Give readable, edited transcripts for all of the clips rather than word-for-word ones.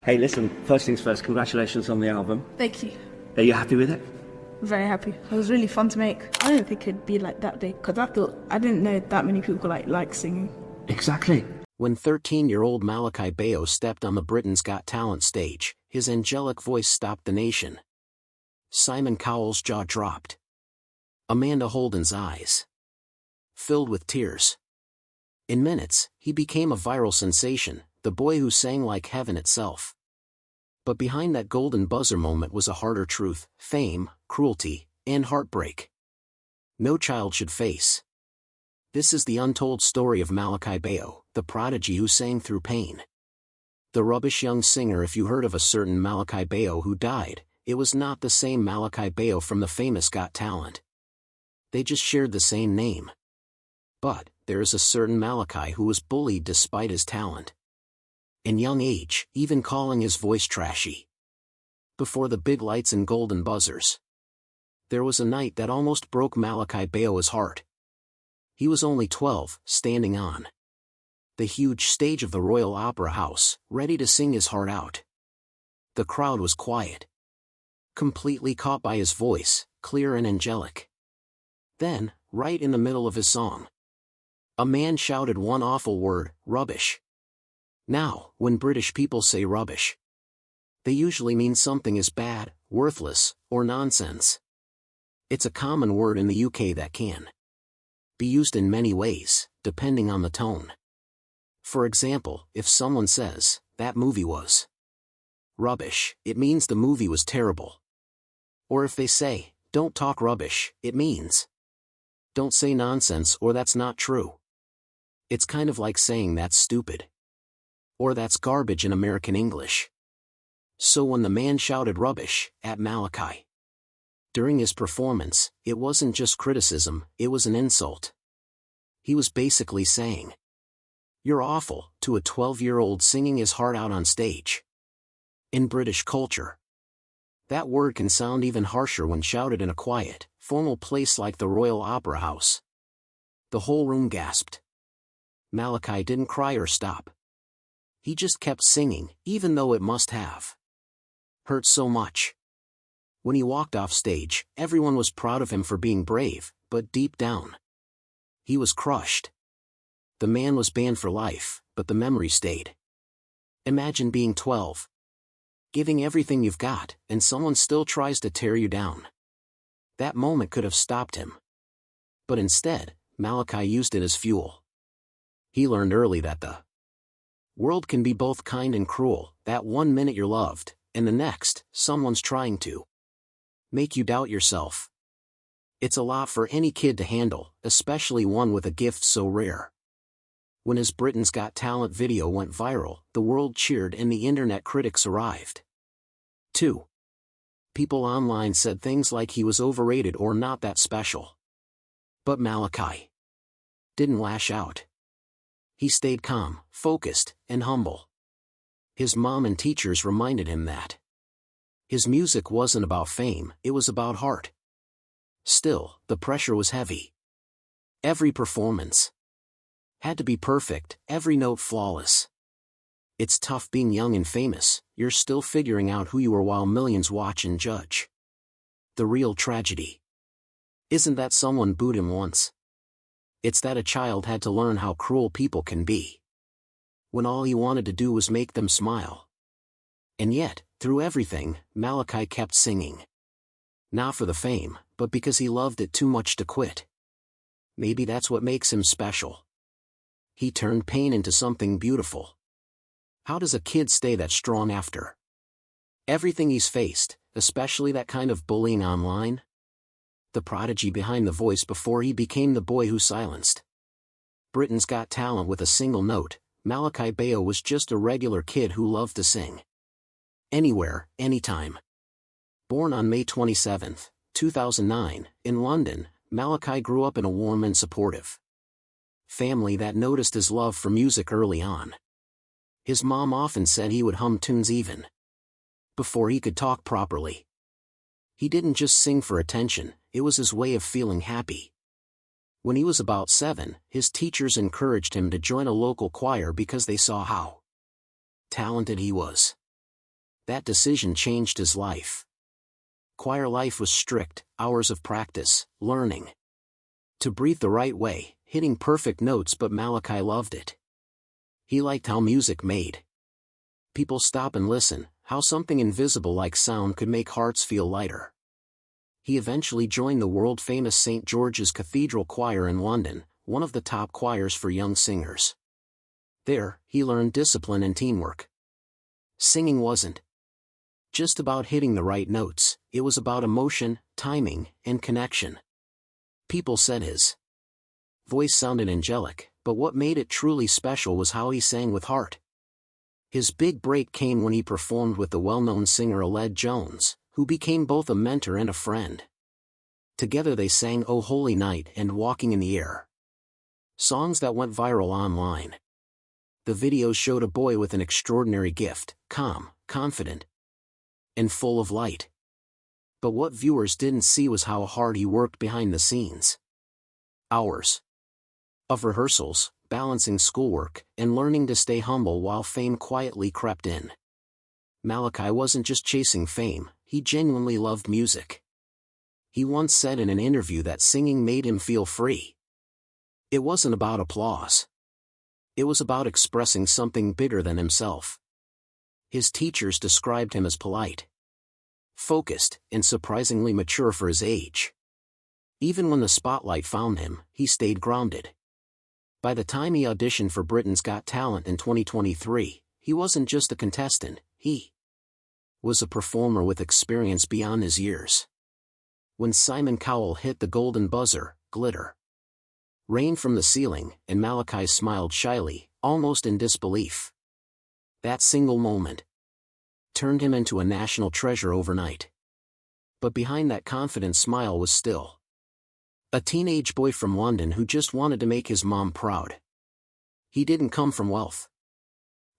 Hey, listen, first things first, congratulations on the album. Thank you. Are you happy with it? Very happy. It was really fun to make. I didn't think it'd be like that day, because I didn't know that many people like singing. Exactly. When 13-year-old Malakai Bayoh stepped on the Britain's Got Talent stage, his angelic voice stopped the nation. Simon Cowell's jaw dropped. Amanda Holden's eyes filled with tears. In minutes, he became a viral sensation, the boy who sang like heaven itself. But behind that golden buzzer moment was a harder truth: fame, cruelty, and heartbreak. No child should face. This is the untold story of Malakai Bayoh, the prodigy who sang through pain. The rubbish young singer. If you heard of a certain Malakai Bayoh who died, it was not the same Malakai Bayoh from the famous Got Talent. They just shared the same name. But there is a certain Malakai who was bullied despite his talent. In young age, even calling his voice trashy. Before the big lights and golden buzzers, there was a night that almost broke Malakai Bayoh's heart. He was only 12, standing on the huge stage of the Royal Opera House, ready to sing his heart out. The crowd was quiet, completely caught by his voice, clear and angelic. Then, right in the middle of his song, a man shouted one awful word: rubbish. Now, when British people say rubbish, they usually mean something is bad, worthless, or nonsense. It's a common word in the UK that can be used in many ways, depending on the tone. For example, if someone says, "That movie was rubbish," it means the movie was terrible. Or if they say, "Don't talk rubbish," it means, "Don't say nonsense," or "That's not true." It's kind of like saying "That's stupid," or "That's garbage" in American English. So when the man shouted rubbish at Malakai during his performance, it wasn't just criticism, it was an insult. He was basically saying, "You're awful," to a 12-year-old singing his heart out on stage. In British culture, that word can sound even harsher when shouted in a quiet, formal place like the Royal Opera House. The whole room gasped. Malakai didn't cry or stop. He just kept singing, even though it must have hurt so much. When he walked off stage, everyone was proud of him for being brave, but deep down, he was crushed. The man was banned for life, but the memory stayed. Imagine being 12, giving everything you've got, and someone still tries to tear you down. That moment could have stopped him. But instead, Malakai used it as fuel. He learned early that the world can be both kind and cruel, that one minute you're loved, and the next, someone's trying to make you doubt yourself. It's a lot for any kid to handle, especially one with a gift so rare. When his Britain's Got Talent video went viral, the world cheered and the internet critics arrived. 2. People online said things like he was overrated or not that special. But Malakai didn't lash out. He stayed calm, focused, and humble. His mom and teachers reminded him that his music wasn't about fame, it was about heart. Still, the pressure was heavy. Every performance had to be perfect, every note flawless. It's tough being young and famous, you're still figuring out who you are while millions watch and judge. The real tragedy isn't that someone booed him once. It's that a child had to learn how cruel people can be, when all he wanted to do was make them smile. And yet, through everything, Malakai kept singing. Not for the fame, but because he loved it too much to quit. Maybe that's what makes him special. He turned pain into something beautiful. How does a kid stay that strong after everything he's faced, especially that kind of bullying online? The prodigy behind the voice before he became the boy who silenced Britain's Got Talent with a single note, Malakai Bayoh was just a regular kid who loved to sing. Anywhere, anytime. Born on May 27, 2009, in London, Malakai grew up in a warm and supportive family that noticed his love for music early on. His mom often said he would hum tunes even before he could talk properly. He didn't just sing for attention, it was his way of feeling happy. When he was about 7, his teachers encouraged him to join a local choir because they saw how talented he was. that decision changed his life. Choir life was strict, hours of practice, learning to breathe the right way, hitting perfect notes, but Malakai loved it. He liked how music made people stop and listen, how something invisible like sound could make hearts feel lighter. He eventually joined the world-famous St. George's Cathedral Choir in London, one of the top choirs for young singers. There, he learned discipline and teamwork. Singing wasn't just about hitting the right notes, it was about emotion, timing, and connection. People said his voice sounded angelic, but what made it truly special was how he sang with heart. His big break came when he performed with the well-known singer Aled Jones, who became both a mentor and a friend. Together they sang "O Holy Night" and "Walking in the Air," songs that went viral online. The videos showed a boy with an extraordinary gift, calm, confident, and full of light. But what viewers didn't see was how hard he worked behind the scenes. Hours of rehearsals, balancing schoolwork, and learning to stay humble while fame quietly crept in. Malakai wasn't just chasing fame, he genuinely loved music. He once said in an interview that singing made him feel free. It wasn't about applause. It was about expressing something bigger than himself. His teachers described him as polite, focused, and surprisingly mature for his age. Even when the spotlight found him, he stayed grounded. By the time he auditioned for Britain's Got Talent in 2023, he wasn't just a contestant, he was a performer with experience beyond his years. When Simon Cowell hit the golden buzzer, glitter rained from the ceiling, and Malakai smiled shyly, almost in disbelief. That single moment turned him into a national treasure overnight. But behind that confident smile was still a teenage boy from London who just wanted to make his mom proud. He didn't come from wealth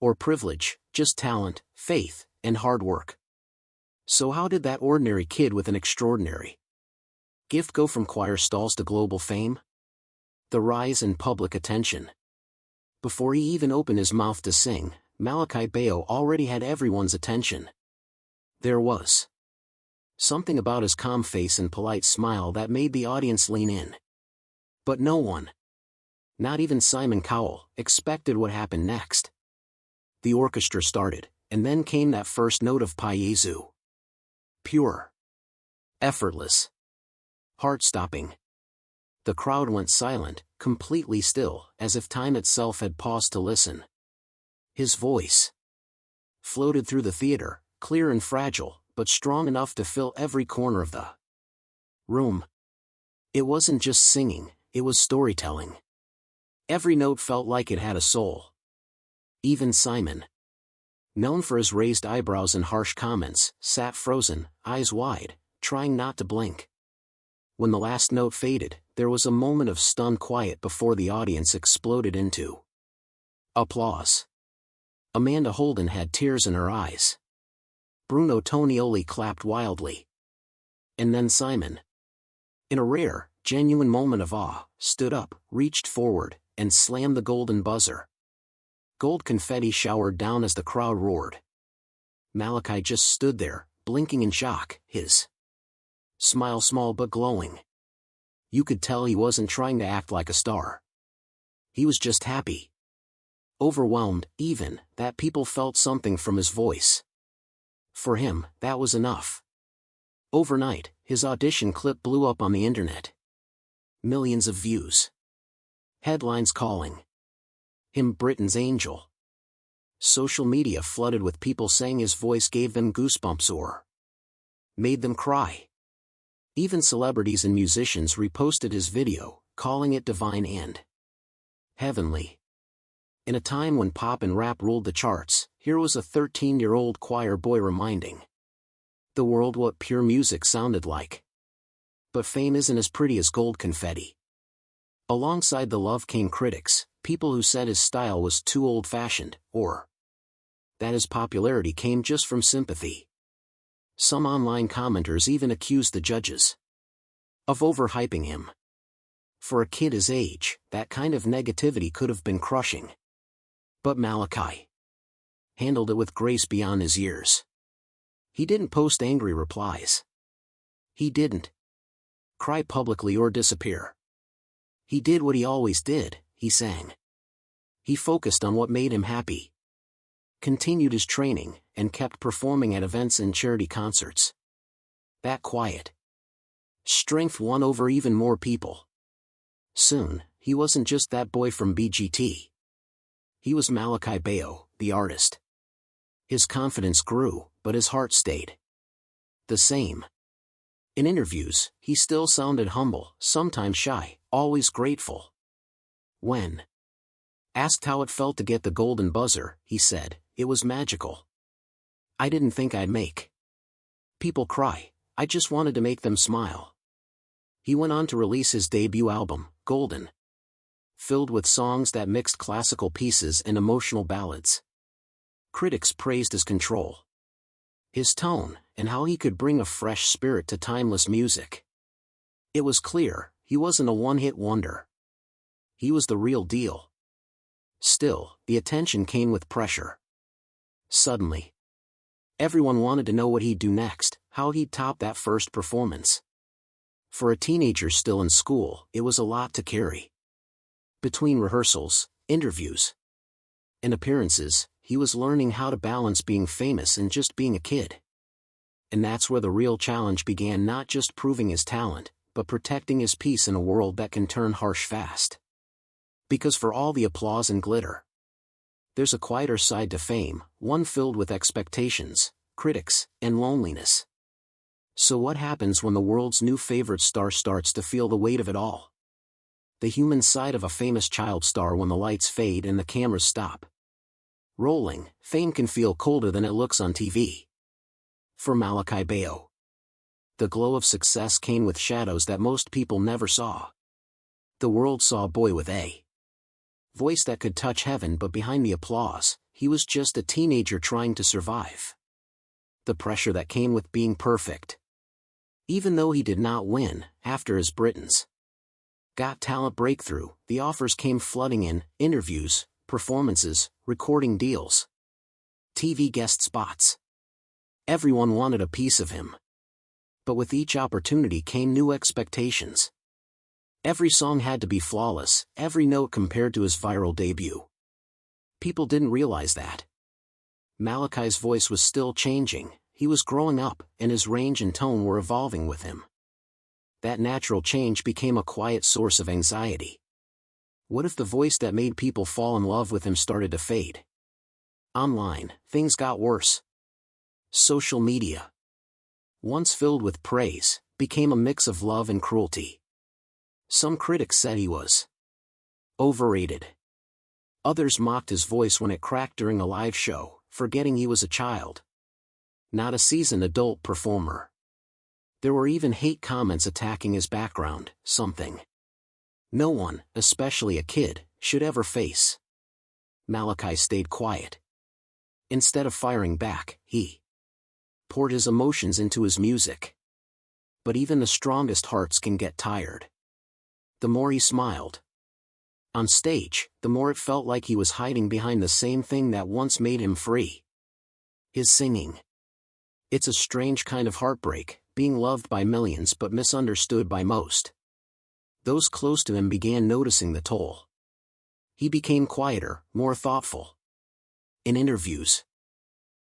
or privilege, just talent, faith, and hard work. So how did that ordinary kid with an extraordinary gift go from choir stalls to global fame? The rise in public attention. Before he even opened his mouth to sing, Malakai Bayoh already had everyone's attention. There was something about his calm face and polite smile that made the audience lean in. But no one, not even Simon Cowell, expected what happened next. The orchestra started, and then came that first note of Payezu. Pure, effortless, heart-stopping. The crowd went silent, completely still, as if time itself had paused to listen. His voice floated through the theater, clear and fragile, but strong enough to fill every corner of the room. It wasn't just singing, it was storytelling. Every note felt like it had a soul. Even Simon, known for his raised eyebrows and harsh comments, sat frozen, eyes wide, trying not to blink. When the last note faded, there was a moment of stunned quiet before the audience exploded into applause. Amanda Holden had tears in her eyes. Bruno Tonioli clapped wildly. And then Simon, in a rare, genuine moment of awe, stood up, reached forward, and slammed the golden buzzer. Gold confetti showered down as the crowd roared. Malakai just stood there, blinking in shock, his smile small but glowing. You could tell he wasn't trying to act like a star. He was just happy. Overwhelmed, even, that people felt something from his voice. For him, that was enough. Overnight, his audition clip blew up on the internet. Millions of views. Headlines calling him Britain's angel. Social media flooded with people saying his voice gave them goosebumps or made them cry. Even celebrities and musicians reposted his video, calling it divine and heavenly. In a time when pop and rap ruled the charts, here was a 13-year-old choir boy reminding the world what pure music sounded like. But fame isn't as pretty as gold confetti. Alongside the love came critics, people who said his style was too old-fashioned, or that his popularity came just from sympathy. Some online commenters even accused the judges of overhyping him. For a kid his age, that kind of negativity could have been crushing. But Malakai handled it with grace beyond his years. He didn't post angry replies. He didn't cry publicly or disappear. He did what he always did, he sang. He focused on what made him happy, continued his training, and kept performing at events and charity concerts. That quiet strength won over even more people. Soon, he wasn't just that boy from BGT. He was Malakai Bayoh, the artist. His confidence grew, but his heart stayed the same. In interviews, he still sounded humble, sometimes shy, always grateful. When asked how it felt to get the golden buzzer, he said, "It was magical. I didn't think I'd make people cry, I just wanted to make them smile." He went on to release his debut album, Golden, filled with songs that mixed classical pieces and emotional ballads. Critics praised his control, his tone, and how he could bring a fresh spirit to timeless music. It was clear, he wasn't a one-hit wonder. He was the real deal. Still, the attention came with pressure. Suddenly, everyone wanted to know what he'd do next, how he'd top that first performance. For a teenager still in school, it was a lot to carry. Between rehearsals, interviews, and appearances, he was learning how to balance being famous and just being a kid. And that's where the real challenge began, not just proving his talent, but protecting his peace in a world that can turn harsh fast. Because for all the applause and glitter, there's a quieter side to fame, one filled with expectations, critics, and loneliness. So what happens when the world's new favorite star starts to feel the weight of it all? The human side of a famous child star when the lights fade and the cameras stop rolling, fame can feel colder than it looks on TV. For Malakai Bayoh, the glow of success came with shadows that most people never saw. The world saw a boy with a voice that could touch heaven, but behind the applause, he was just a teenager trying to survive. The pressure that came with being perfect. Even though he did not win, after his Britain's Got Talent breakthrough, the offers came flooding in: interviews, performances, recording deals, TV guest spots. Everyone wanted a piece of him. But with each opportunity came new expectations. Every song had to be flawless, every note compared to his viral debut. People didn't realize that Malakai's voice was still changing. He was growing up, and his range and tone were evolving with him. That natural change became a quiet source of anxiety. What if the voice that made people fall in love with him started to fade? Online, things got worse. Social media, once filled with praise, became a mix of love and cruelty. Some critics said he was overrated. Others mocked his voice when it cracked during a live show, forgetting he was a child, not a seasoned adult performer. There were even hate comments attacking his background, something no one, especially a kid, should ever face. Malakai stayed quiet. Instead of firing back, he poured his emotions into his music. But even the strongest hearts can get tired. The more he smiled on stage, the more it felt like he was hiding behind the same thing that once made him free: his singing. It's a strange kind of heartbreak, being loved by millions but misunderstood by most. Those close to him began noticing the toll. He became quieter, more thoughtful. In interviews,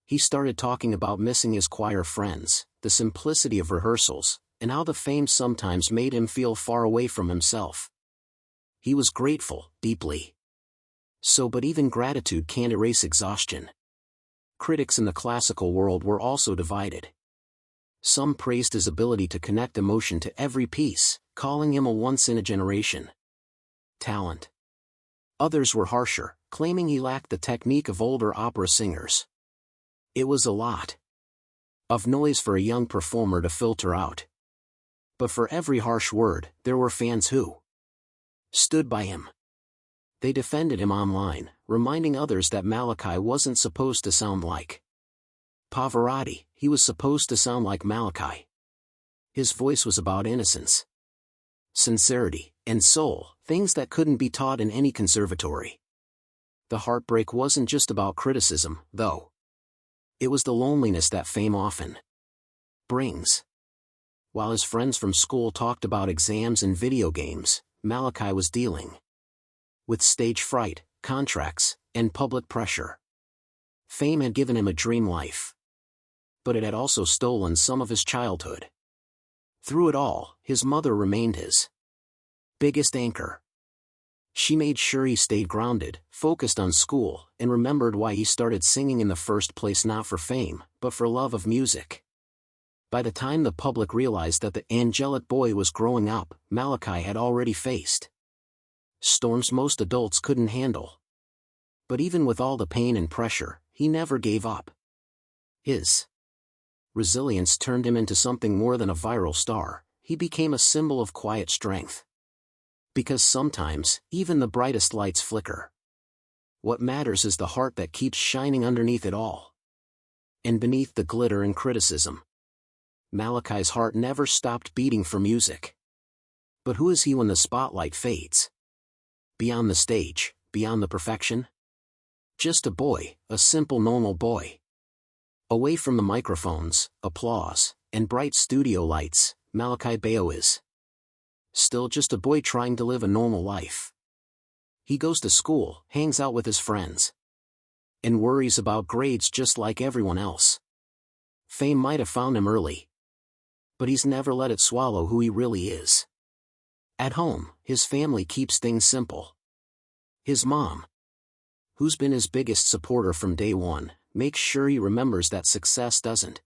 he started talking about missing his choir friends, the simplicity of rehearsals, and how the fame sometimes made him feel far away from himself. He was grateful, deeply so, but even gratitude can't erase exhaustion. Critics in the classical world were also divided. Some praised his ability to connect emotion to every piece, calling him a once-in-a-generation talent. Others were harsher, claiming he lacked the technique of older opera singers. It was a lot of noise for a young performer to filter out. But for every harsh word, there were fans who stood by him. They defended him online, reminding others that Malakai wasn't supposed to sound like Pavarotti, he was supposed to sound like Malakai. His voice was about innocence, sincerity, and soul, things that couldn't be taught in any conservatory. The heartbreak wasn't just about criticism, though. It was the loneliness that fame often brings. While his friends from school talked about exams and video games, Malakai was dealing with stage fright, contracts, and public pressure. Fame had given him a dream life, but it had also stolen some of his childhood. Through it all, his mother remained his biggest anchor. She made sure he stayed grounded, focused on school, and remembered why he started singing in the first place, not for fame, but for love of music. By the time the public realized that the angelic boy was growing up, Malakai had already faced storms most adults couldn't handle. But even with all the pain and pressure, he never gave up. His resilience turned him into something more than a viral star. He became a symbol of quiet strength. Because sometimes, even the brightest lights flicker. What matters is the heart that keeps shining underneath it all. And beneath the glitter and criticism, Malakai's heart never stopped beating for music. But who is he when the spotlight fades? Beyond the stage, beyond the perfection? Just a boy, a simple normal boy. Away from the microphones, applause, and bright studio lights, Malakai Bayoh is still just a boy trying to live a normal life. He goes to school, hangs out with his friends, and worries about grades just like everyone else. Fame might have found him early, but he's never let it swallow who he really is. At home, his family keeps things simple. His mom, who's been his biggest supporter from day one, makes sure he remembers that success doesn't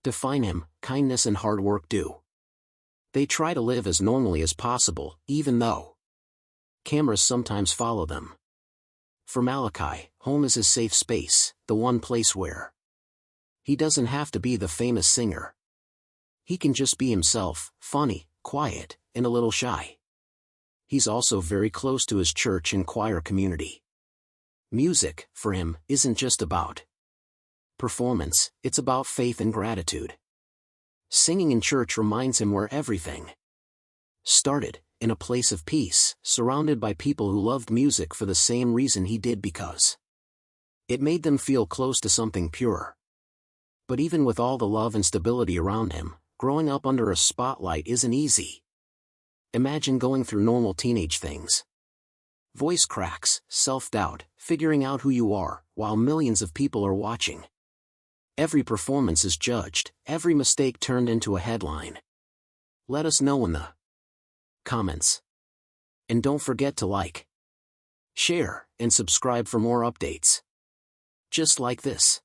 define him, kindness and hard work do. They try to live as normally as possible, even though cameras sometimes follow them. For Malakai, home is his safe space, the one place where he doesn't have to be the famous singer. He can just be himself, funny, quiet, and a little shy. He's also very close to his church and choir community. Music, for him, isn't just about performance, it's about faith and gratitude. Singing in church reminds him where everything started, in a place of peace, surrounded by people who loved music for the same reason he did, because it made them feel close to something pure. But even with all the love and stability around him, growing up under a spotlight isn't easy. Imagine going through normal teenage things. Voice cracks, self-doubt, figuring out who you are, while millions of people are watching. Every performance is judged, every mistake turned into a headline. Let us know in the comments. And don't forget to like, share, and subscribe for more updates just like this.